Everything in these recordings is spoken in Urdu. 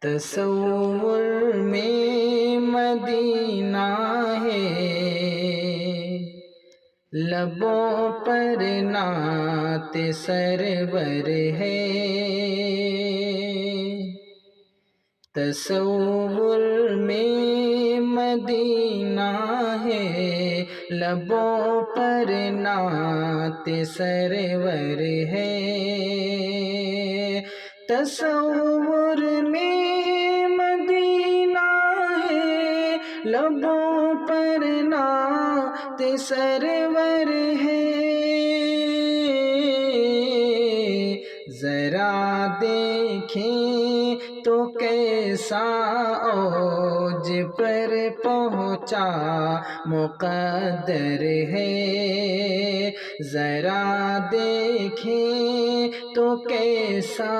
تصور میں مدینہ ہے، لبوں پر نعت سرور ہے۔ تصور میں مدینہ ہے، لبوں پر نعت سرور ہے۔ تصور میں مدینہ ہے، لبوں پر نعت سرور ہے۔ ذرا دیکھیں تو کیسا اوج پر پہنچا مقدر ہے۔ ذرا دیکھیں تو کیسا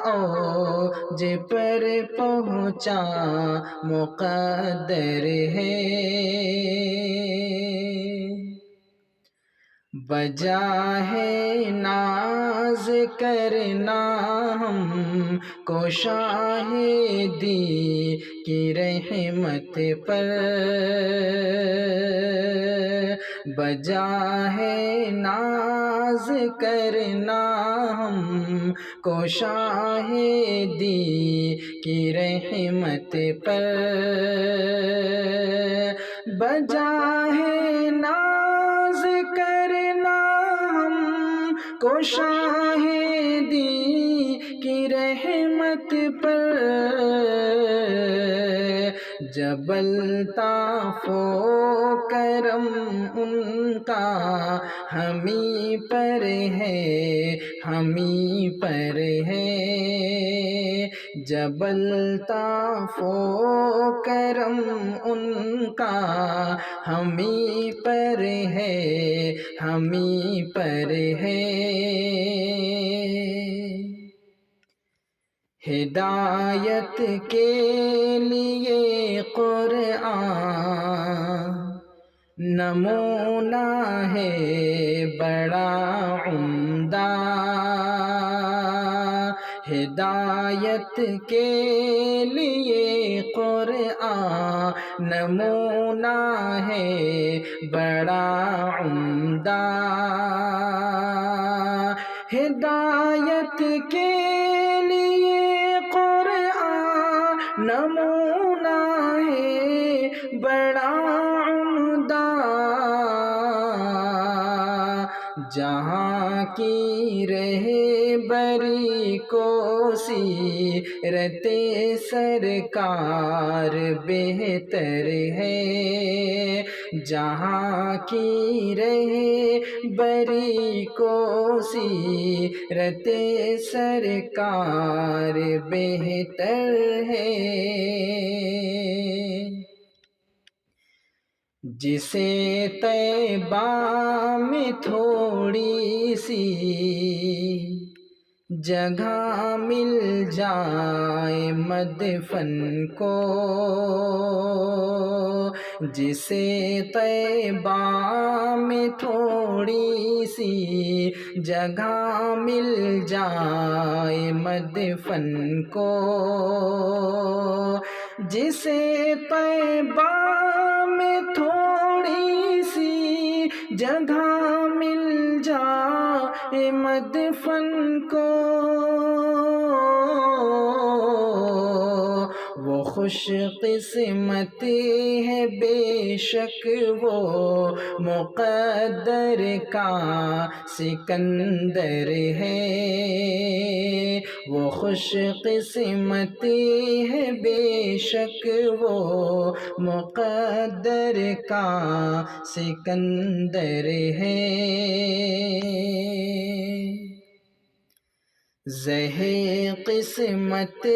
اوج پر پہنچا مقدر ہے۔ بجا ہے ناز کرنا ہم کو شاہدی کی رحمت پر، بجا ہے ناز کرنا ہم کو شاہدی کی رحمت پر، بجا ہے ناز کرنا ہم کو شاہدی کی رحمت پر۔ جبل طاف و کرم ان کا ہمیں پر ہے، ہمیں پر ہے۔ جبل طاف و کرم ان کا ہمیں پر ہے، ہمیں پر ہے۔ ہدایت کے لیے قرآن نمونہ ہے بڑا عمدہ۔ ہدایت کے لیے قرآن نمونہ ہے بڑا عمدہ۔ ہدایت کے لیے قرآن نمونہ ہے بڑا عمدہ۔ جہاں کی رہبری کو سیرت سرکار بہتر ہے۔ جہاں کی رہبری کو سیرت سرکار بہتر ہے۔ جسے طیبہ میں تھوڑی سی جگہ مل جائے مدفن کو، جسے طیبہ میں تھوڑی سی جگہ مل جائے مدفن کو، جسے طیبہ میں تھوڑی سی جگہ مل جائے مدفن کو، وہ خوش قسمتی ہے بے شک وہ مقدر کا سکندر ہے۔ وہ خوش قسمتی ہے بے شک وہ مقدر کا سکندر ہے۔ زہے قسمت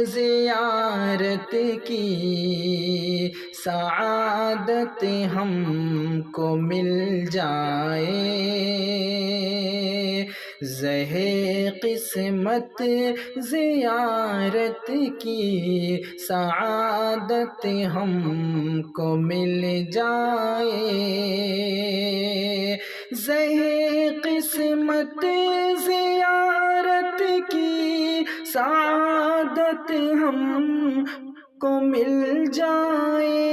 زیارت کی سعادت ہم کو مل جائے، زہے قسمت زیارت کی سعادت ہم کو مل جائے، زہے قسمت زیارت کی سعادت ہم کو مل جائے،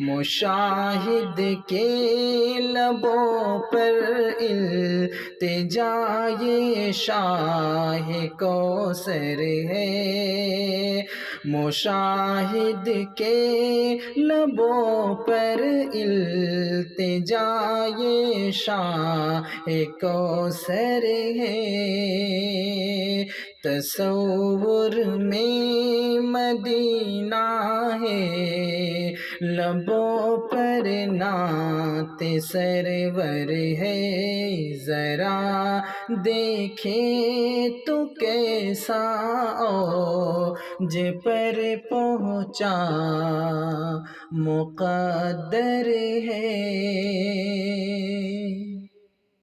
مشاہد کے لبوں پر التجائے شاہ کوثر ہے، مشاہد کے لبوں پر التجائے شاہ کوثر ہے، تصور میں مدینہ ہے، لبوں پر نعت سرور ہے، ذرا دیکھے تو کیسا اوج پر پہنچا مقدر ہے۔